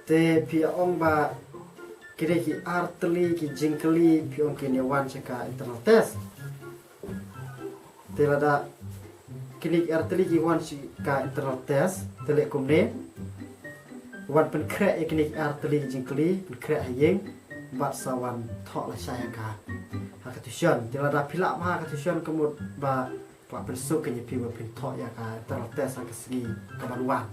te pia ong ba kire ki artli ki jingkli pi ong kini wan cheka internal test te lada kini artli ki wan cheka internal test tele kumne wan pen kre kini artli jingkli pen kre hayeng bat sawan thok la saya ka hakatusion te lada pila ma hakatusion kemud ba pak pensuk kini pi ba pen thok ya ka internal test ang segi kabaluan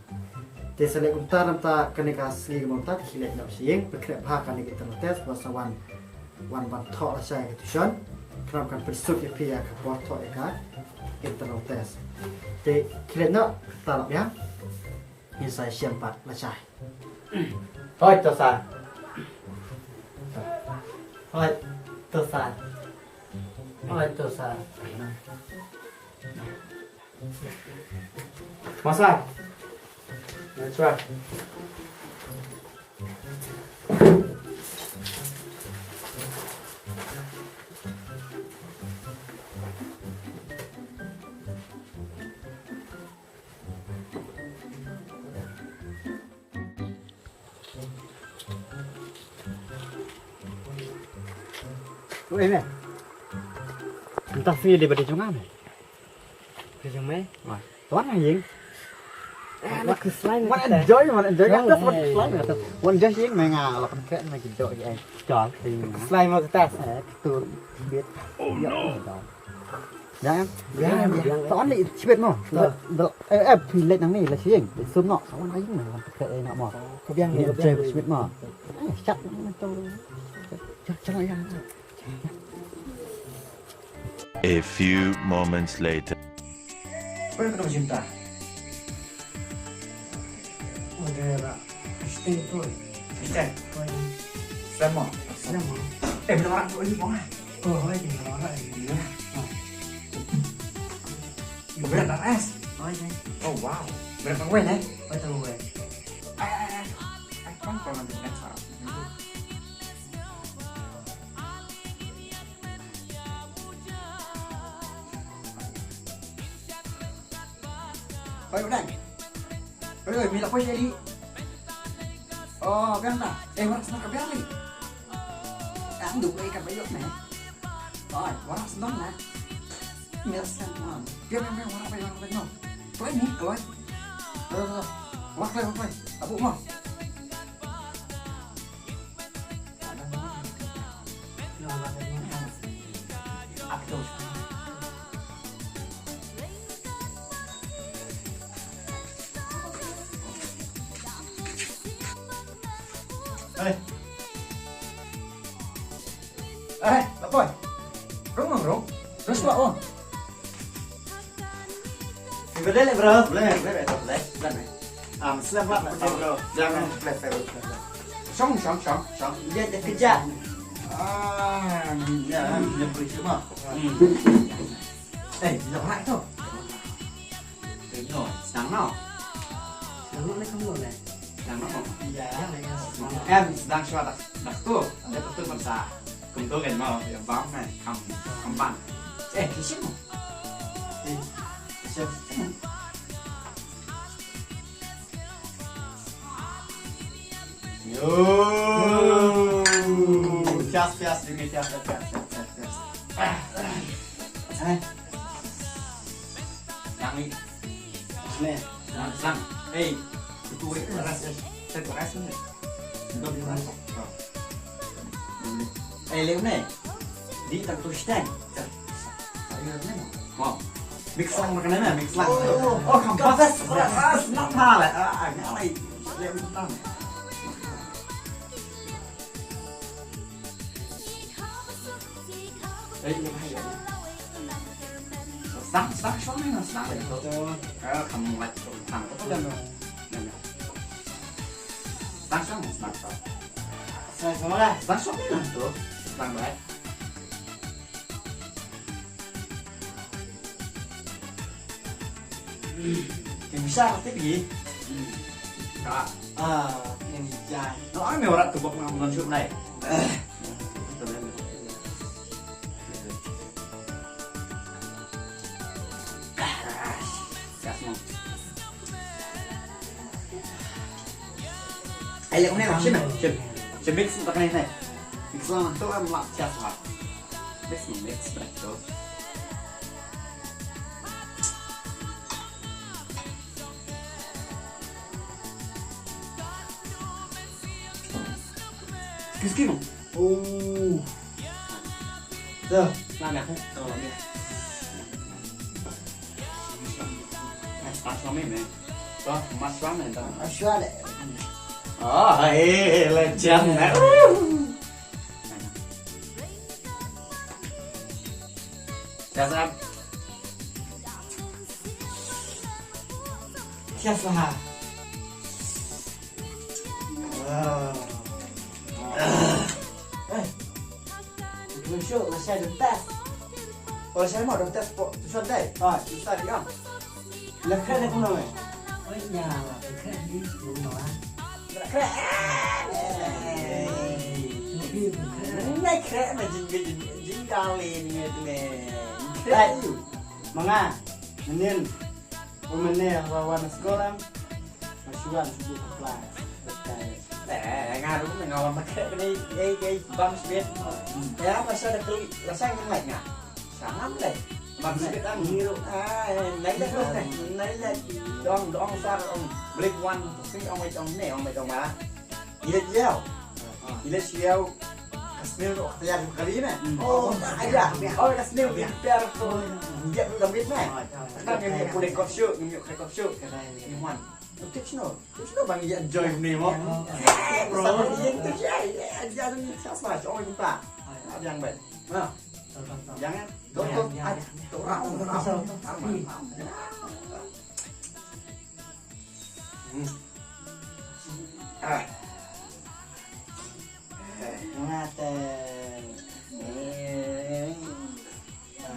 te selek unta namta kene ka segi kemonta khilek na sieng pekrep ha kan kita tes bahasa wan ban thok la saya ketusion kram kan persuk ya pia ka bot thok ka internal test te khilek na talap ya ni saya siam pat la sai thôi to sa thôi to sa thôi to sa masa That's right. Ủa em nè, chúng ta phi đi bật đi chúng ăn này. Phi chúng mấy? Rồi, toán là gì? What enjoy atas what slime atas one just yang menga lah kan nak jauh je chọn thì slime mau atas tu biết jangan toán đi biết mà thì lên năng này là xiên để sớm nọ sáu mấy mà cái nọ mà có biang đi chơi biết mà chắc chắc là A few moments later. Apa yang kau cinta? Era Kristen thôi. Kristen. Selama. Benar orang tu ini mana? Oh, ini orang ini. Benar tak es? Oh wow. Benar tak wen Betul wen. Kan kalau nanti next saat. Baik dah. Oi, mila apa jadi? Oh, biang dah. Waras nak biang ni. Ang duk ikan bayok ni. Oi, waras dong na. Mila sen. Biang waras bayok no. Kau ni, kau. Wak leh. Abu mah. Pak Boy. Rung. Terus Pak Om. Boleh bro. Boleh. Selamat bro. Jangan flat. Song. Dia dah kerja. Dia beri semua. Bila nak tu? Sedang no ni kamu ni. Sedang no. Ya. Em sedang suara dah tu. Ada betul masa. Cùng tôi gần vào để bám này cầm bạn thì xích một Сейчас ini сейчас yang ini sang itu rasa ni untuk dirasa lew này đi tặng tôi stand mix lang makan mana mix lang oh kampas nak pala này lew tang sang xuống này sang để tôi cầm lại thằng có lên rồi sang xuống sang xuống đây sang xuống này tuh sang đấy thì bisa pasti pergi yang dài nói mày orang tuh bọc ngon suốt này Ai lek này chim này, chim mix tak này này. Mix lang tu am lak cia sah. Mix betul. Kiskin. Rồi, Làm nè. Làm đi. Mas lama ni. Toh, mas lama ni. asal deh. Oh, legend nè. Siap. Siapa? Besok saya ada tes. Kalau saya mau tes tujuan deh. Ah, Bisa dia. lekas aku nak. Ôi nhà là phải khét đi đúng nó Keren. đi phải khét Này keren mà jing kali ni ni. Baik. Manga, menin. Umene rawan sekolah. Masukan subuh ke kelas. Để Nga đúng là ngon mà cái băm biết. Thế mà sao được tôi là sang cái lạnh à? Sáng lắm đây. Băm biết ăn nhiều. Lấy ra luôn này, lấy ra ông sao ông Blink One, cái ông này ông mà. Gila jauh. Gila jauh. Kasnil tuh terjadi kali ini. Oh, ada. Oh, kasnil biar tuh dia udah biết này. Kan yang punya record show, cái này như hoàn. Tiếp nó bằng diện trời niềm không? Rồi yên tôi chạy, ra sao mà cho anh ta, đang bệnh, jangan, tốt,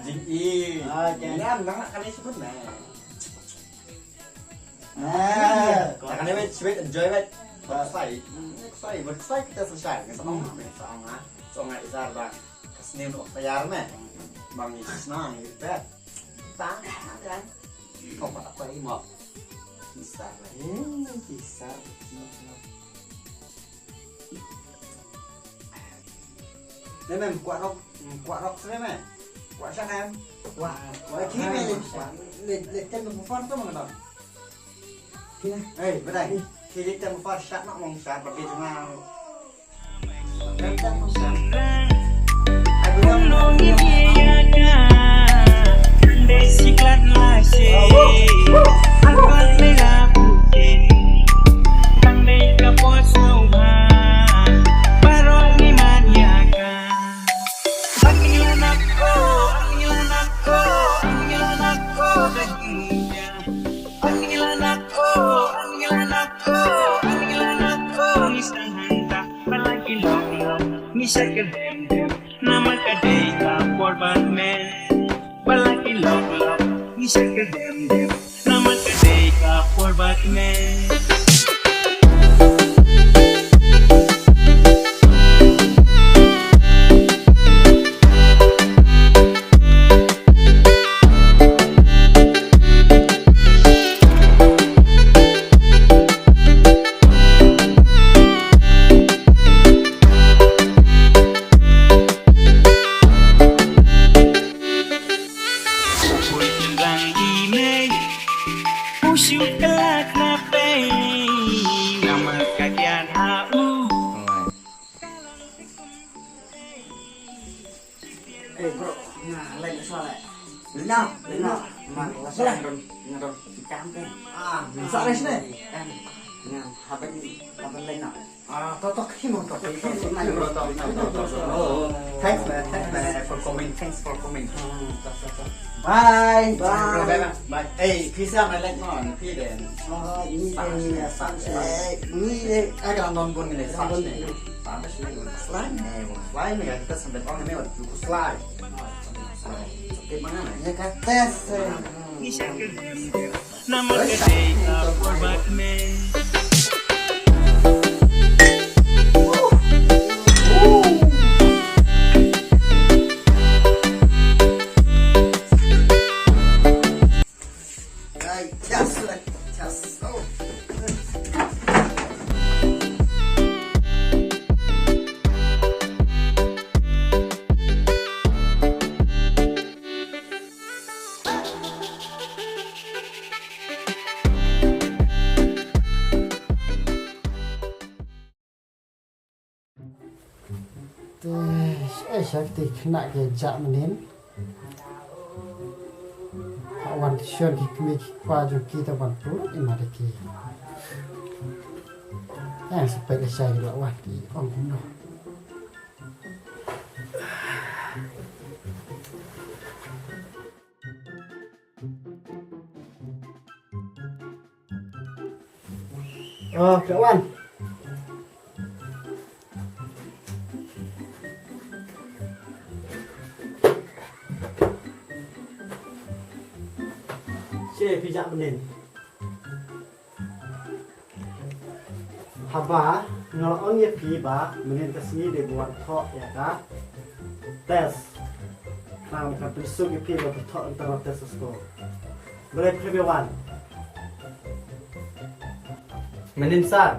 Jing i, jangan kan ini sebut nih. Kan ini sweet enjoy banget. Selesai kita selesai. Soalnya isar bang, kesini untuk bayar nih. Bang ini senang gitu bet. Tangan kan. Kau apa ini mau? Isar lah. Isar. Đây mình quả nóc thế này. Quả sao em? quả Quả khí này để chân một phát thôi mà đâu. Ê, bên đây, khi đi chân một phát sát nó mong sát và bị thế nào? Chân không sát. Ai biết không? Bisa kedem-dem nama kadai kapor batman balaki lok-lok bisa kedem-dem nama kadai kapor batman Bro, nah lain soalnya. Benar. Mak ngadon cam kan. Soalnya sini. Kan dengan HP lain nak. Totok himo totok. Oh, thanks for coming. Bye. Bye. Pizza mà lạnh ngon, phi đến. Ini dia sunset. Ini dia Agak nonton ini sampai ini. Slide nih kita sampai orang ini waktu buku slide. Oke mana nih? ya kan tes. bisa kedem-dem nama kadai kapor batman Just. Oh. Sakti kena kejak menin. Awan kisyon kikmik kwajo kita bantu imariki. Yang sepeda saya lawan di ongkuno. Oh, kawan. Saya pijak menin. Haba ngelon ya pi ba menin kesini dibuat tok ya kak. Tes. Nang kan besok ya pi ba tok antara tes sesko. Boleh prebewan. Menin sar.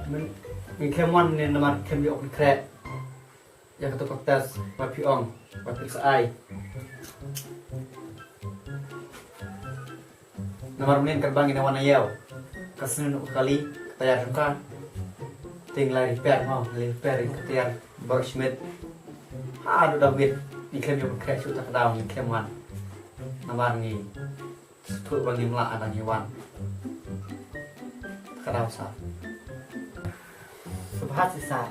Men kemon ni nomor kem yok krek. Ya ketuk tes ba pi ong, ba pi sai. Nomor menin kerbang ini warna yellow. Kesini kali tayar suka. Tinggal repair mau repair ketiar baru Smith. Aduh David diklaim yang berkreasi utak daun diklaiman. Nomor ni tuh bagi melak anak hewan. Kadang sah. Subhat sisa.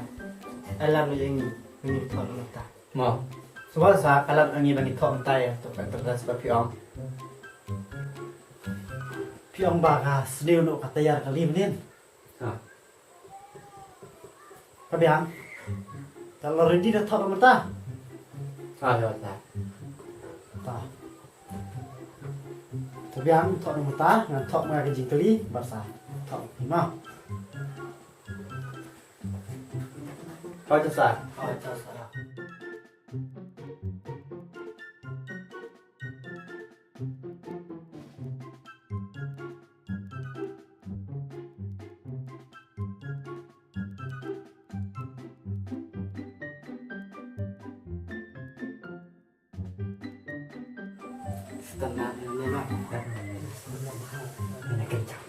Alam yang ini thon mata. Mau. Subhat sah alam yang ini bagi thon mata ya. Tuh terdas bapiong. Piong bagas dia untuk katayar kali menin. Kabiang. Kalau ready dah thok mata. Ya tak. Tak. Kabiang thok mata ngan thok ma ke jingkeli basah. Thok lima. Kau jasa. Oh jasa. Tenang ini nak. Ini kencang.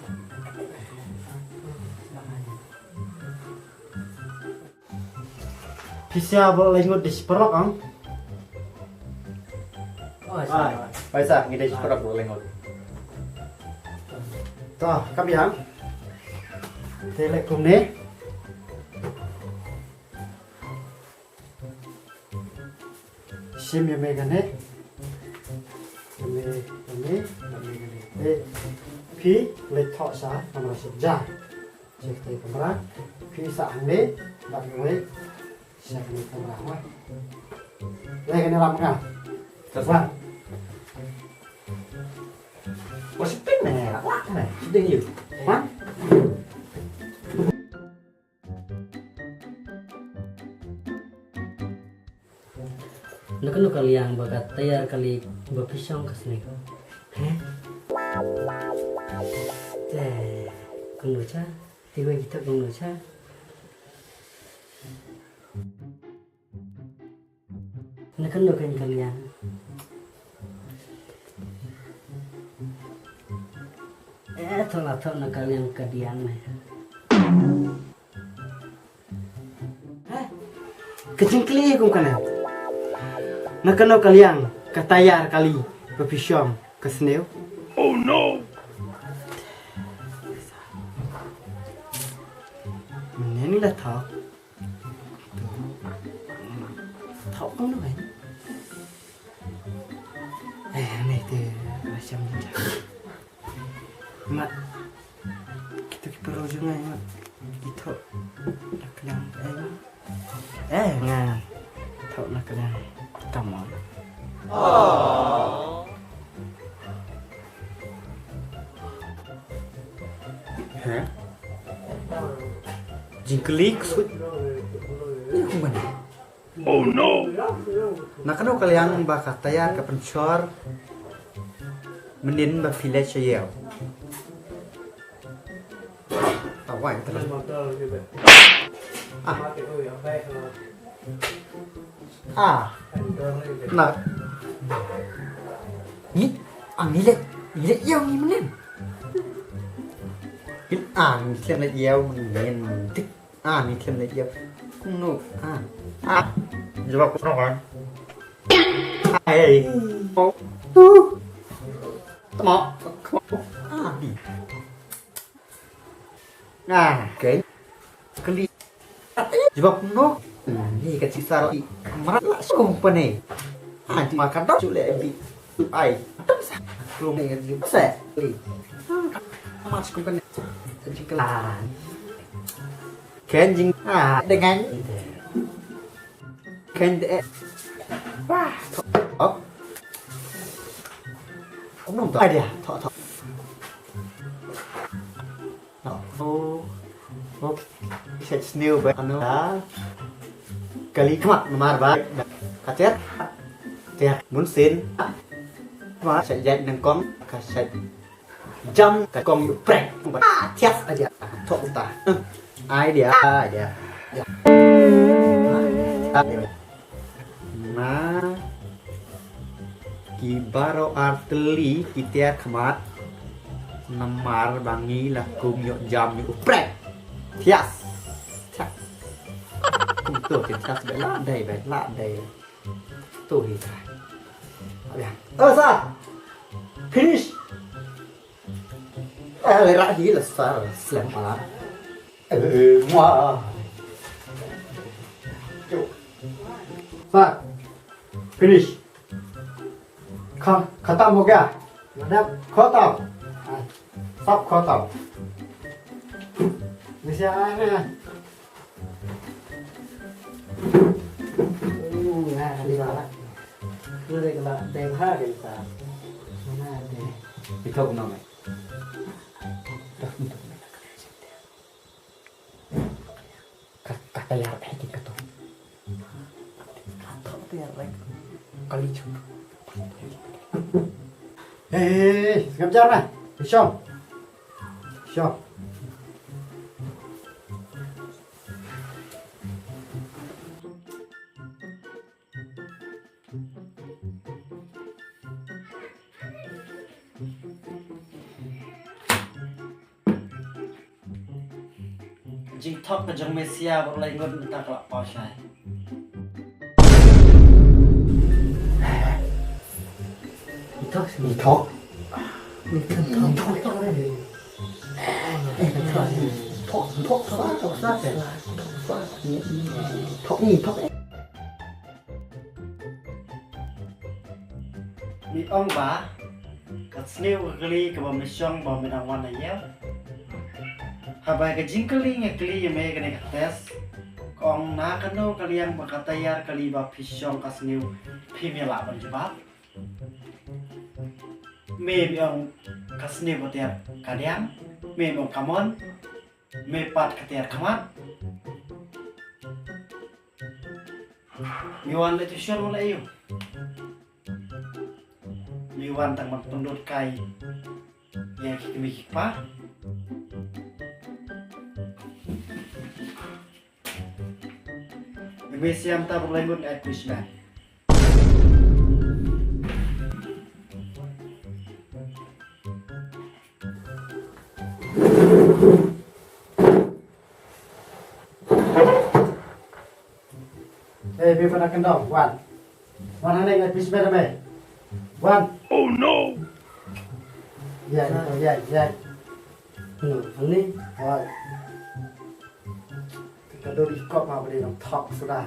Pisah boleh ngut di seperok ang? Oh, baisa, ngide seperok boleh ngut. Toh, kabiang. Telekom ni. Sim yang megan ni. Pi lấy thọ xá và nó sẽ dài chỉ thấy camera pi sẵn đấy đặt với sẽ cái camera thôi đây cái này làm cái nào vâng có speed này là quá này speed nhiều quá Nak kali yang bagat tayar kali berpisang ke sini. Kung cha, tiba kita kung cha. Nak kalian. Thola nak kalian kadian nih. Kecingkli kung kana. Nakano kalian katayar kali berpisang ke sini. Oh no! Ini lah thọ không được này thì macam ni mat kita perlu juga mat itu nak yang ngan thọ nak yang come on hả jingklik ini kumana Oh no! Nakano kalian bakal tayar ke pencor menin bafile cayel. Awak terus. Nak. Ni, ni le yau ni menin. Ni thiam le yau menin tik. Ni thiam le yau. Kung no. Jawab kurang kan? Hei, mau di. Nah, oke. Keli. Jawab no. Ni kecil sari. Marat langsung pane. Anjing makan dah cule ebi. Ai. Belum ni se. Masuk kan. Anjing kelan. Kenjing dengan Kende. Wah. Oh. Không tahu dia. Tok. Oh. Oke. Bisa snail ba ano ha? Kali kemak nomor ba. Katet. Tiap muốn xin. Mà sẽ dạy nâng con cả sẽ jump cái con break. Tiap aja. Tok ta. Ai dia? Dia. Nah, kibaro arteli kita kemat namar bangi lah kumyok jam ni uprek tias tuh kita sebelah dai tuh kita ya sa finish lerak di lah sar selempar muah Pak, finish. खत्म हो गया मतलब खत्म सब खत्म वैसे आया ना Di bawah. Lu deh kalau DMH deh sa. Mana deh? itu nama Kata ya kayak gitu. Kata ya kali cuma. Ngắm chân này, đi xong. Xong. jing thok ke jong Mesia berlai ngon minta kelak pausai Itu sih. Thok. Ni ông bà kat snail kali ke bom syong bom menang wana ya habai ke jingkeli ngekeli ya me kene tes kong na kano kali yang bakatayar kali ba pisyong ka snail pimela berjebab me biong ka snail botiar kaliang me biong kamon me pat katiar kamat Miwan itu syur mulai yuk Miwan tang magtundot kay ya kikimikik pa Nagmesiyam ta berlangun at Krishna Hey, be pada kendong, Wan. Wan ana ingat bis beda me. Wan. Oh no! Ya, ya. Ini Wan. Kita di kop ma beli nang top sudah.